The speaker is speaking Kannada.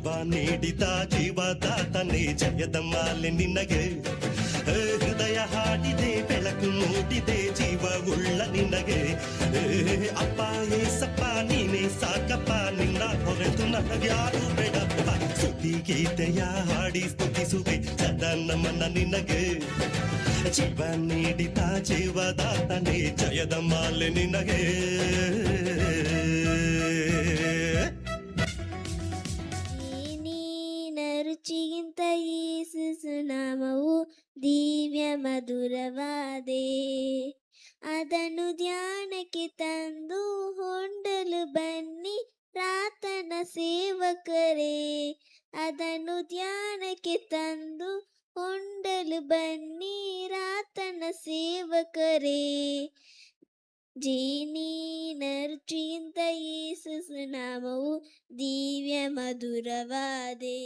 ನೀಡಿದ ಜೀವದಾತನೇ ಜಯದ ಮಾಲೆ ನಿನಗೆ ಹೃದಯ ಹಾಡಿದೆ ಬೆಳಕು ಮೂಡಿದೆ ಜೀವ ಉಳ್ಳ ನಿನಗೆ ಅಪ್ಪ ಏಸಪ್ಪ ನೀನೇ ಸಾಕಪ್ಪ ನಿನ್ನ ಹೊರೆತು ನನಗ್ಯಾರು ಬೇಡಪ್ಪ ಸುದ್ದಿ ಗೀತೆಯ ಹಾಡಿ ಸ್ತುತಿಸುವೆ ಸದಾ ನಮನ ನಿನಗೆ ಜೀವ ನೀಡಿದ ಜೀವದಾತನೇ ಜಯದ ಮಾಲೆ ನಿನಗೆ ರುಚಿಗಿಂತ ಯೇಸು ನಾಮವು ದಿವ್ಯ ಮಧುರವಾದೆ ಅದನ್ನು ಧ್ಯಾನಕ್ಕೆ ತಂದು ಹೊಂಡಲು ಬನ್ನಿ ಪ್ರಾರ್ಥನ ಸೇವಕರೇ ಅದನ್ನು ಧ್ಯಾನಕ್ಕೆ ತಂದು ಹೊಂಡಲು ಬನ್ನಿ ಪ್ರಾರ್ಥನ ಸೇವಕರೇ ಜೀನಿನ ರುಚಿಗಿಂತ ಯೇಸು ನಾಮವು ದಿವ್ಯ ಮಧುರವಾದೆ